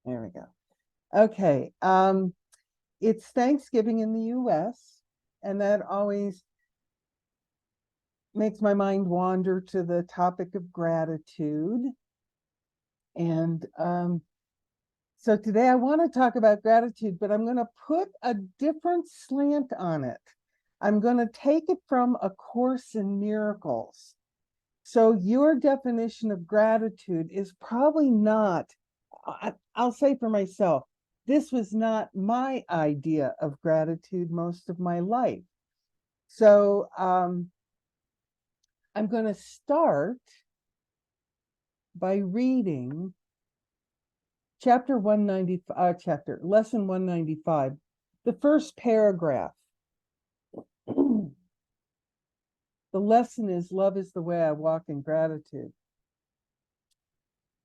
There we go. Okay. It's Thanksgiving in the US, and that always makes my mind wander to the topic of gratitude. And so today I want to talk about gratitude, but I'm going to put a different slant on it. I'm going to take it from A Course in Miracles. So your definition of gratitude is probably not, I'll say for myself, this was not my idea of gratitude most of my life. So I'm going to start by reading lesson 195, the first paragraph. The lesson is, love is the way I walk in gratitude.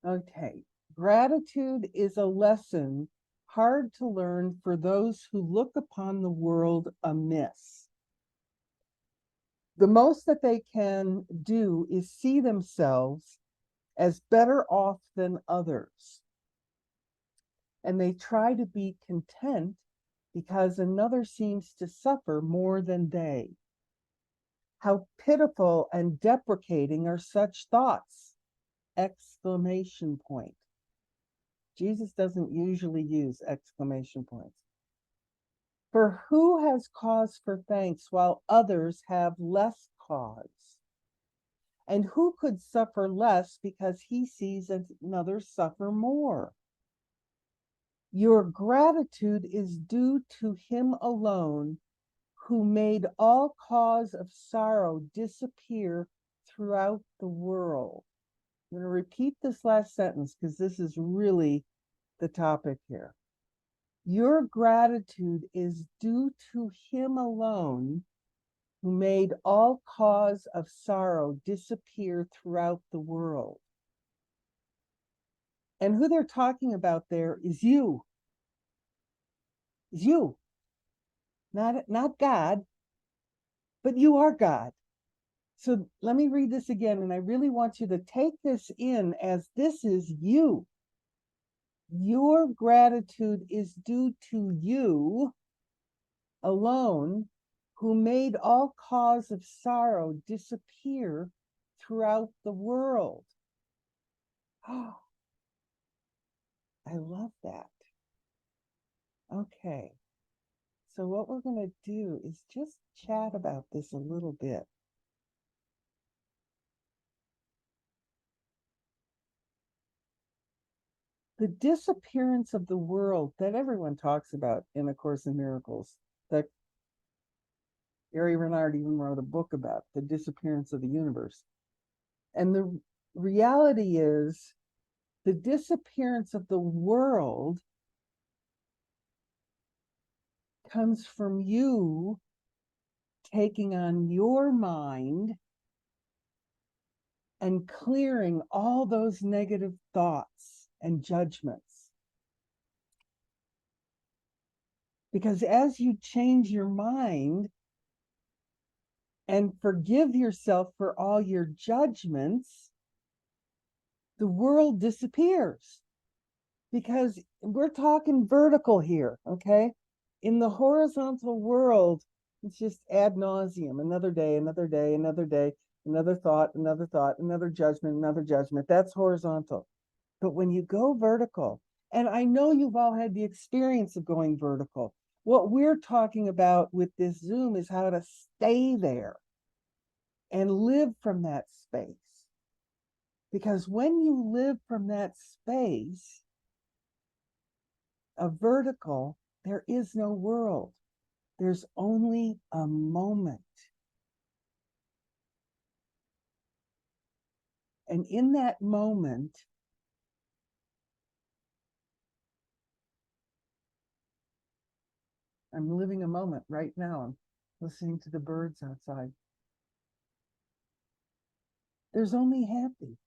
Okay. Gratitude is a lesson hard to learn for those who look upon the world amiss. The most that they can do is see themselves as better off than others. And they try to be content because another seems to suffer more than they. How pitiful and deprecating are such thoughts! Exclamation point. Jesus doesn't usually use exclamation points. For who has cause for thanks while others have less cause? And who could suffer less because he sees another suffer more? Your gratitude is due to him alone, who made all cause of sorrow disappear throughout the world. I'm going to repeat this last sentence because this is really the topic here. Your gratitude is due to him alone, who made all cause of sorrow disappear throughout the world. And who they're talking about there is you. Is you. Not God, but you are God. So let me read this again, and I really want you to take this in as this is you. Your gratitude is due to you alone, who made all cause of sorrow disappear throughout the world. Oh, I love that. Okay. So what we're going to do is just chat about this a little bit. The disappearance of the world that everyone talks about in A Course in Miracles, that Gary Renard even wrote a book about, the disappearance of the universe. And the reality is, the disappearance of the world comes from you taking on your mind and clearing all those negative thoughts and judgments. Because as you change your mind and forgive yourself for all your judgments, the world disappears. Because we're talking vertical here, okay? In the horizontal world, it's just ad nauseum, another day, another day, another day, another thought, another judgment. That's horizontal. But when you go vertical, and I know you've all had the experience of going vertical, what we're talking about with this Zoom is how to stay there and live from that space. Because when you live from that space, a vertical, there is no world. There's only a moment. And in that moment, I'm living a moment right now. I'm listening to the birds outside. There's only happy.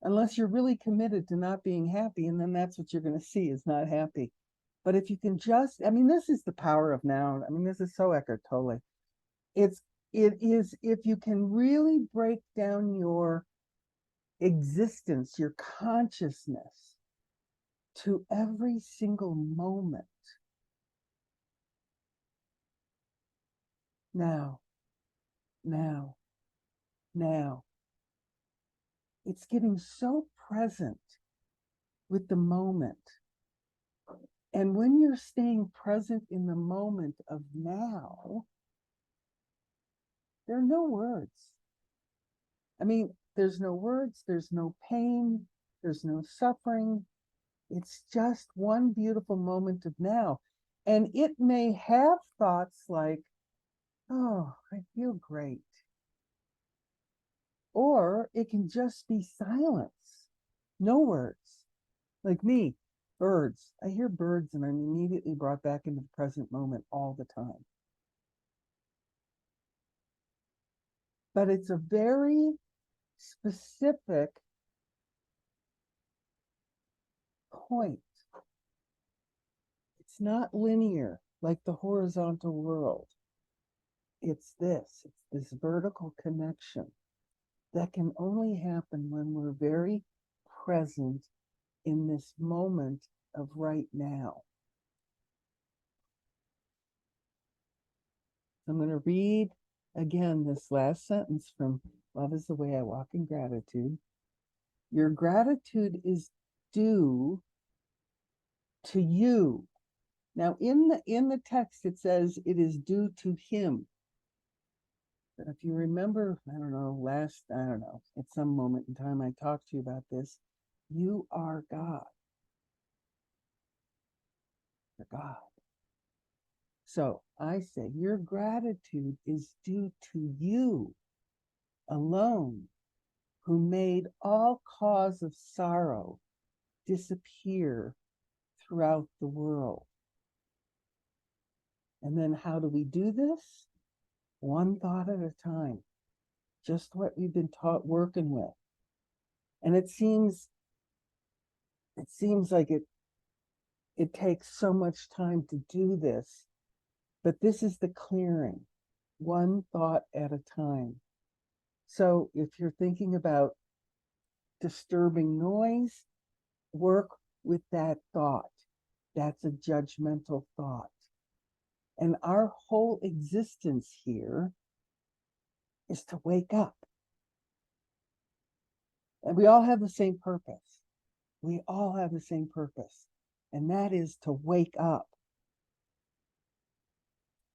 Unless you're really committed to not being happy, and then that's what you're going to see is not happy. But if you can just, this is the power of now. This is so Eckhart Tolle. It is if you can really break down your existence, your consciousness to every single moment. Now, now, now. It's getting so present with the moment. And when you're staying present in the moment of now, there are no words. I mean, there's no words, there's no pain, there's no suffering. It's just one beautiful moment of now. And it may have thoughts like, oh, I feel great. Or it can just be silence, no words. Like me, birds. I hear birds and I'm immediately brought back into the present moment all the time. But it's a very specific point. It's not linear like the horizontal world. It's this vertical connection that can only happen when we're very present in this moment of right now. I'm going to read again this last sentence from Love is the Way I Walk in Gratitude. Your gratitude is due to you. Now, in the text, it says it is due to him. But if you remember, I don't know, at some moment in time, I talked to you about this. You are God. You're God. So I say your gratitude is due to you alone, who made all cause of sorrow disappear throughout the world. And then how do we do this? One thought at a time, just what we've been taught working with. And it seems like it takes so much time to do this, but this is the clearing, one thought at a time. So if you're thinking about disturbing noise, work with that thought. That's a judgmental thought. And our whole existence here is to wake up. And we all have the same purpose. We all have the same purpose. And that is to wake up.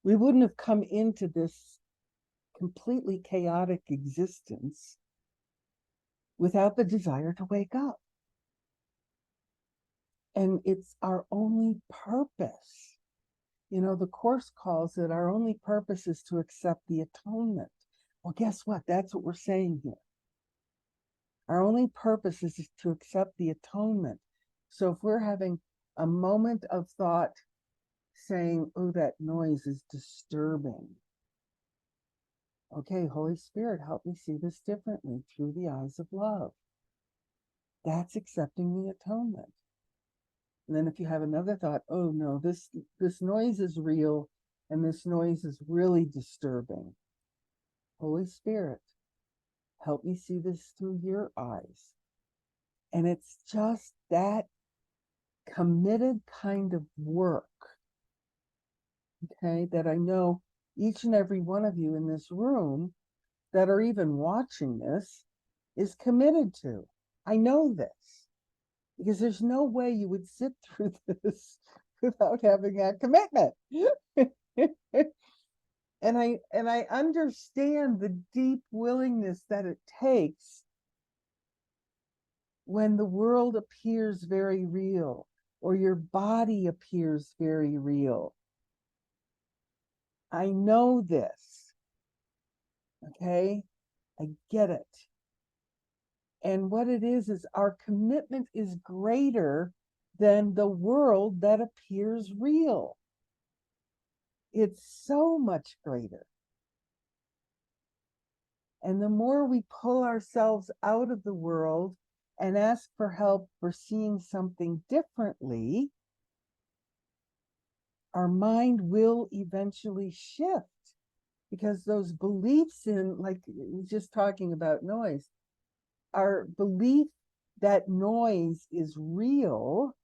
We wouldn't have come into this completely chaotic existence without the desire to wake up. And it's our only purpose. You know, the Course calls it our only purpose is to accept the atonement. Well, guess what? That's what we're saying here. Our only purpose is to accept the atonement. So if we're having a moment of thought saying, oh, that noise is disturbing. Okay, Holy Spirit, help me see this differently through the eyes of love. That's accepting the atonement. And then if you have another thought, oh no, this noise is real and this noise is really disturbing. Holy Spirit, help me see this through your eyes. And it's just that committed kind of work, okay, that I know each and every one of you in this room that are even watching this is committed to. I know this because there's no way you would sit through this without having that commitment. And I understand the deep willingness that it takes when the world appears very real or your body appears very real. I know this. Okay? I get it. And what it is our commitment is greater than the world that appears real. It's so much greater. And the more we pull ourselves out of the world and ask for help for seeing something differently, our mind will eventually shift, because those beliefs in, like we were just talking about noise, our belief that noise is real,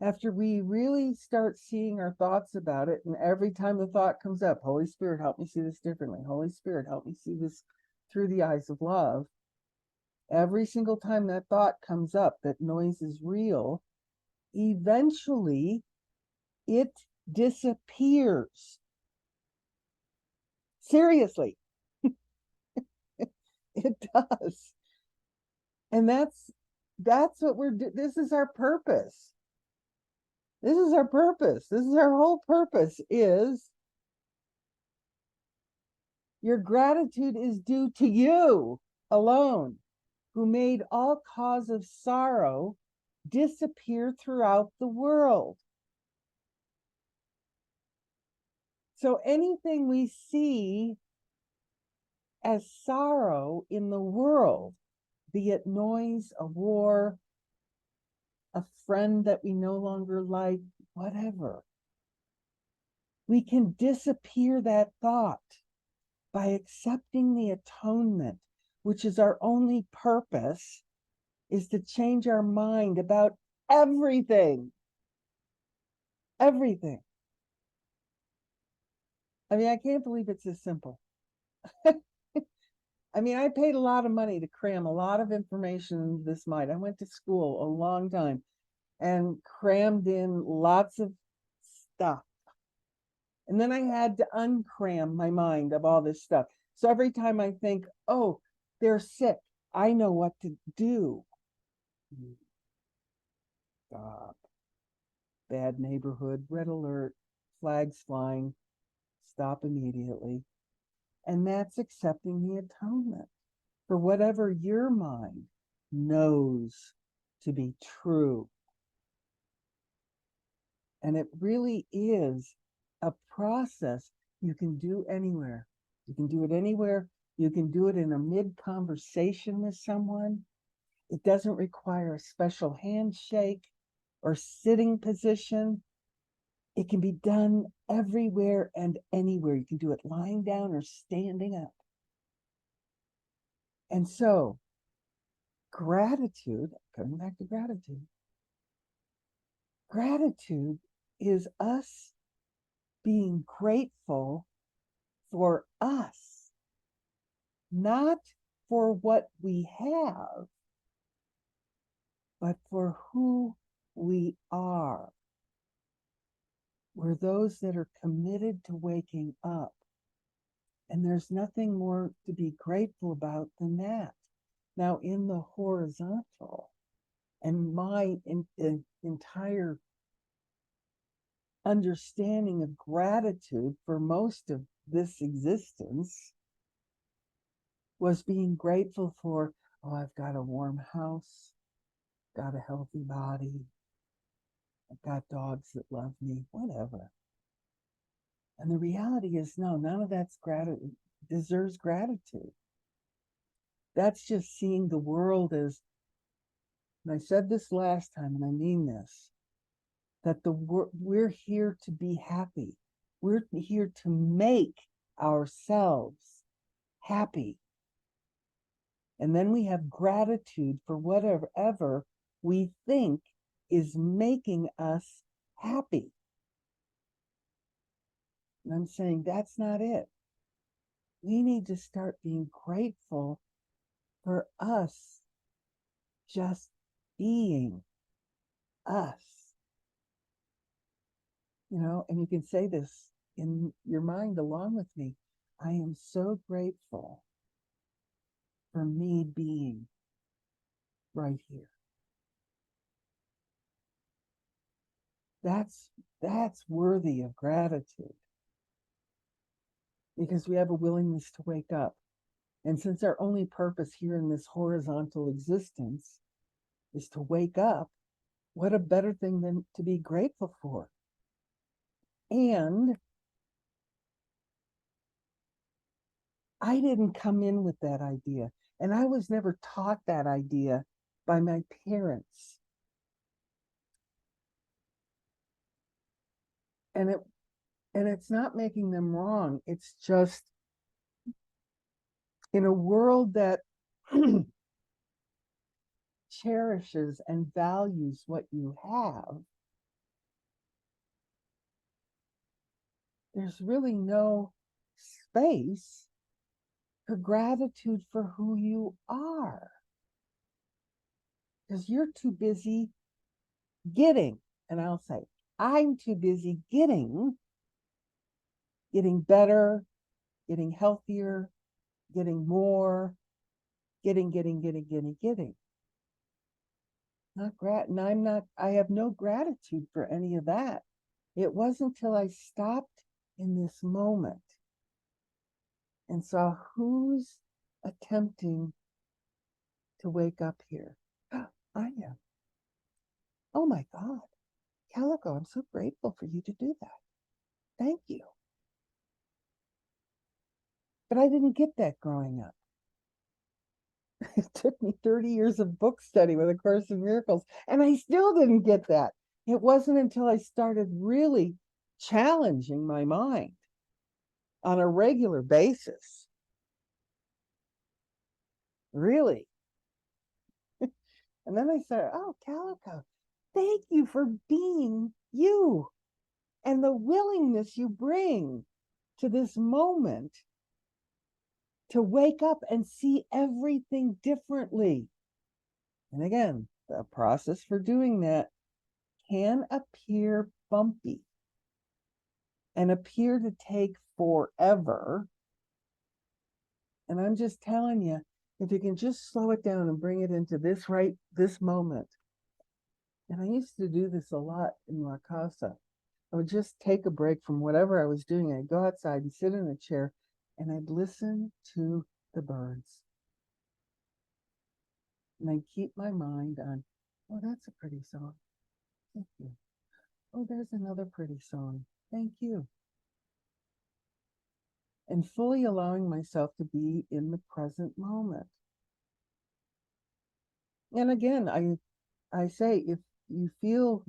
after we really start seeing our thoughts about it, and every time the thought comes up, Holy Spirit, help me see this differently. Holy Spirit, help me see this through the eyes of love. Every single time that thought comes up, that noise is real, eventually it disappears. Seriously, it does. And that's what this is our purpose. This is our purpose. This is our whole purpose, is your gratitude is due to you alone, who made all cause of sorrow disappear throughout the world. So anything we see as sorrow in the world, be it noise, a war, a friend that we no longer like, whatever, we can disappear that thought by accepting the atonement, which is our only purpose, is to change our mind about everything. Everything. I mean, I can't believe it's this simple. I mean, I paid a lot of money to cram a lot of information into this mind. I went to school a long time and crammed in lots of stuff. And then I had to uncram my mind of all this stuff. So every time I think, oh, they're sick, I know what to do. Stop. Bad neighborhood, red alert, flags flying, stop immediately. And that's accepting the atonement for whatever your mind knows to be true. And it really is a process you can do anywhere. You can do it anywhere. You can do it in a mid-conversation with someone. It doesn't require a special handshake or sitting position. It can be done everywhere and anywhere. You can do it lying down or standing up. And so, gratitude, coming back to gratitude is us being grateful for us, not for what we have, but for who we are. We're those that are committed to waking up. And there's nothing more to be grateful about than that. Now, in the horizontal, and my entire understanding of gratitude for most of this existence was being grateful for, oh, I've got a warm house, got a healthy body, I've got dogs that love me, whatever. And the reality is, no, none of that's deserves gratitude. That's just seeing the world as, and I said this last time, and I mean this, that we're here to be happy. We're here to make ourselves happy. And then we have gratitude for whatever we think is making us happy. And I'm saying that's not it. We need to start being grateful for us just being us. You know, and you can say this in your mind along with me. I am so grateful for me being right here. That's worthy of gratitude, because we have a willingness to wake up. And since our only purpose here in this horizontal existence is to wake up, what a better thing than to be grateful for. And I didn't come in with that idea, and I was never taught that idea by my parents. And it's not making them wrong. It's just in a world that cherishes and values what you have, there's really no space for gratitude for who you are, because you're too busy getting. And I'll say, I'm too busy getting better, getting healthier, getting more, getting. And I have no gratitude for any of that. It wasn't until I stopped in this moment and saw who's attempting to wake up here. I am. Oh my God. Calico, I'm so grateful for you to do that. Thank you. But I didn't get that growing up. It took me 30 years of book study with A Course in Miracles, and I still didn't get that. It wasn't until I started really challenging my mind on a regular basis. Really. And then I said, oh, Calico, thank you for being you and the willingness you bring to this moment to wake up and see everything differently. And again, the process for doing that can appear bumpy and appear to take forever. And I'm just telling you, if you can just slow it down and bring it into this moment. And I used to do this a lot in La Casa. I would just take a break from whatever I was doing. I'd go outside and sit in a chair and I'd listen to the birds. And I'd keep my mind on, oh, that's a pretty song. Thank you. Oh, there's another pretty song. Thank you. And fully allowing myself to be in the present moment. And again, I say, if you feel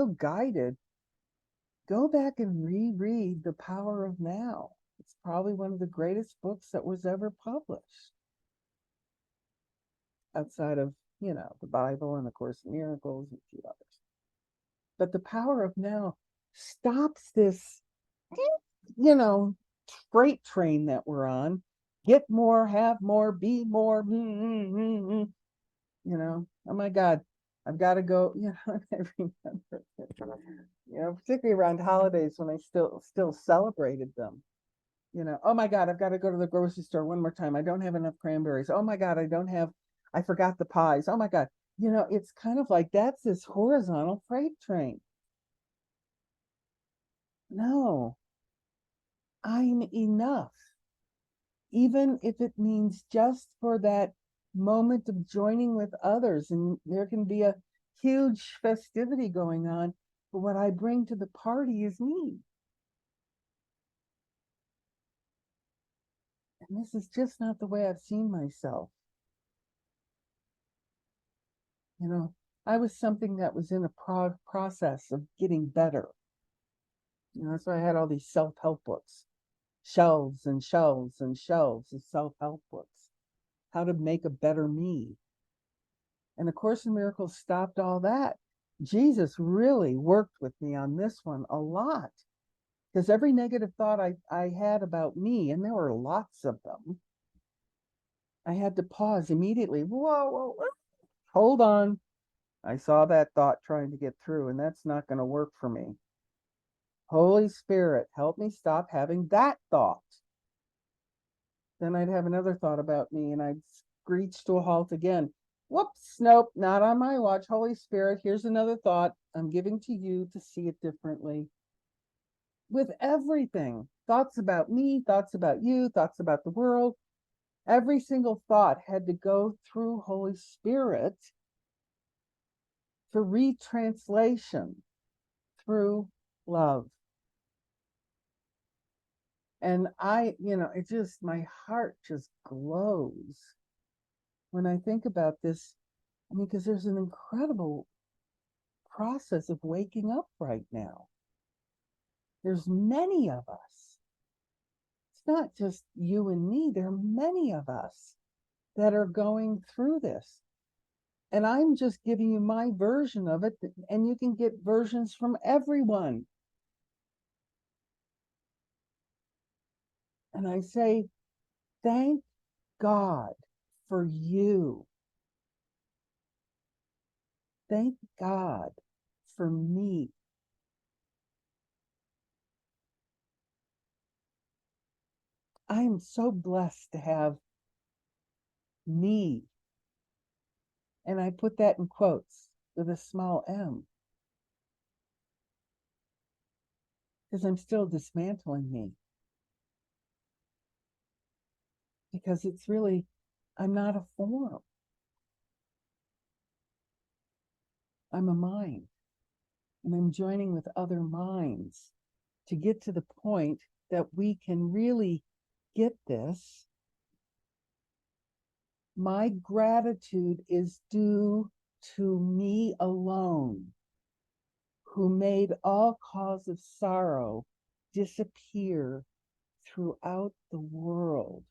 guided, go back and reread The Power of Now. It's probably one of the greatest books that was ever published, outside of, the Bible and A Course in Miracles and a few others. But The Power of Now stops this, freight train that we're on. Get more, have more, be more. Oh my God, I've got to go. I remember, particularly around holidays when I still celebrated them. Oh my God, I've got to go to the grocery store one more time. I don't have enough cranberries. Oh my God, I forgot the pies. Oh my God. It's kind of like that's this horizontal freight train. No, I'm enough. Even if it means just for that moment of joining with others, and there can be a huge festivity going on, but what I bring to the party is me. And this is just not the way I've seen myself. I was something that was in a process of getting better. That's why I had all these self-help books, shelves and shelves and shelves of self-help books, how to make a better me. And A Course in Miracles stopped all that. Jesus really worked with me on this one a lot, because every negative thought I had about me, and there were lots of them, I had to pause immediately. Whoa, hold on. I saw that thought trying to get through, and that's not going to work for me. Holy Spirit, help me stop having that thought. Then I'd have another thought about me, and I'd screech to a halt again. Whoops, nope, not on my watch. Holy Spirit, here's another thought I'm giving to you to see it differently. With everything, thoughts about me, thoughts about you, thoughts about the world, every single thought had to go through Holy Spirit for retranslation through love. And my heart just glows when I think about this. Because there's an incredible process of waking up right now. There's many of us. It's not just you and me. There are many of us that are going through this. And I'm just giving you my version of it, and you can get versions from everyone. And I say, thank God for you. Thank God for me. I am so blessed to have me. And I put that in quotes with a small m, because I'm still dismantling me. Because it's really, I'm not a form. I'm a mind. And I'm joining with other minds to get to the point that we can really get this. My gratitude is due to me alone, who made all cause of sorrow disappear throughout the world.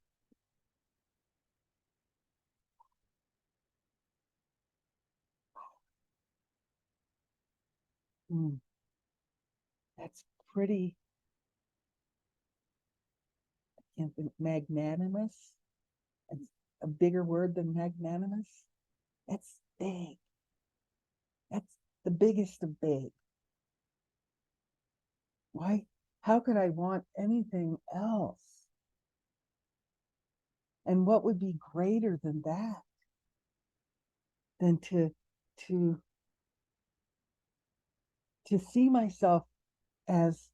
Mm, that's pretty, I can't think, magnanimous. It's a bigger word than magnanimous. That's big. That's the biggest of big. Why? How could I want anything else? And what would be greater than that? Than to to see myself as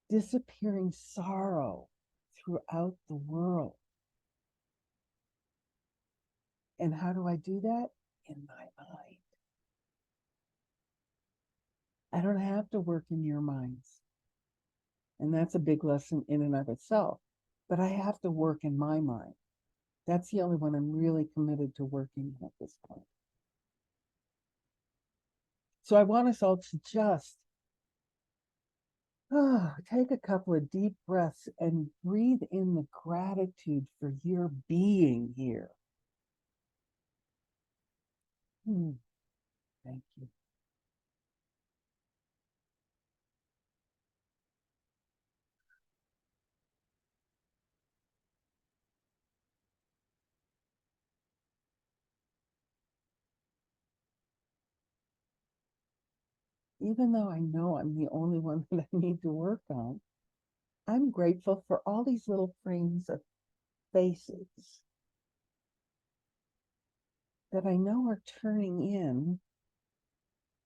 disappearing sorrow throughout the world. And how do I do that? In my mind. I don't have to work in your minds. And that's a big lesson in and of itself. But I have to work in my mind. That's the only one I'm really committed to working at this point. So I want us all to just take a couple of deep breaths and breathe in the gratitude for your being here. Thank you. Even though I know I'm the only one that I need to work on, I'm grateful for all these little frames of faces that I know are turning in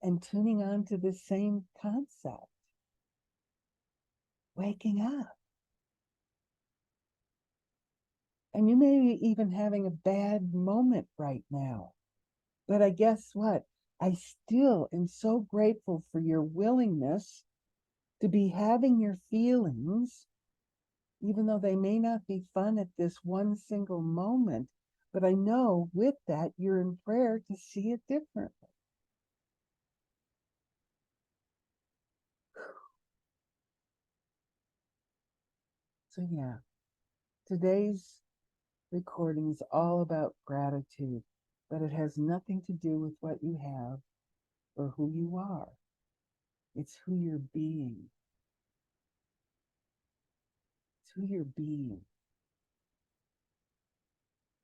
and tuning on to the same concept, waking up. And you may be even having a bad moment right now. But I guess what? I still am so grateful for your willingness to be having your feelings, even though they may not be fun at this one single moment. But I know with that, you're in prayer to see it differently. So, yeah, today's recording is all about gratitude, but it has nothing to do with what you have or who you are. It's who you're being. It's who you're being.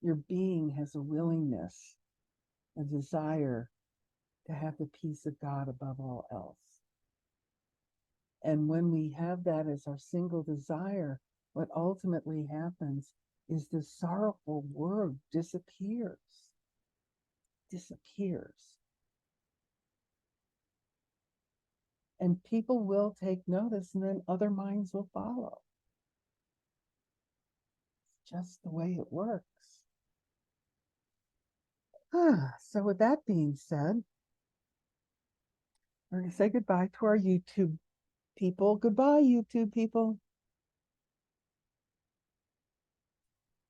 Your being has a willingness, a desire to have the peace of God above all else. And when we have that as our single desire, what ultimately happens is the sorrowful world disappears. Disappears. And people will take notice, and then other minds will follow. It's just the way it works. So, with that being said, we're going to say goodbye to our YouTube people. Goodbye, YouTube people.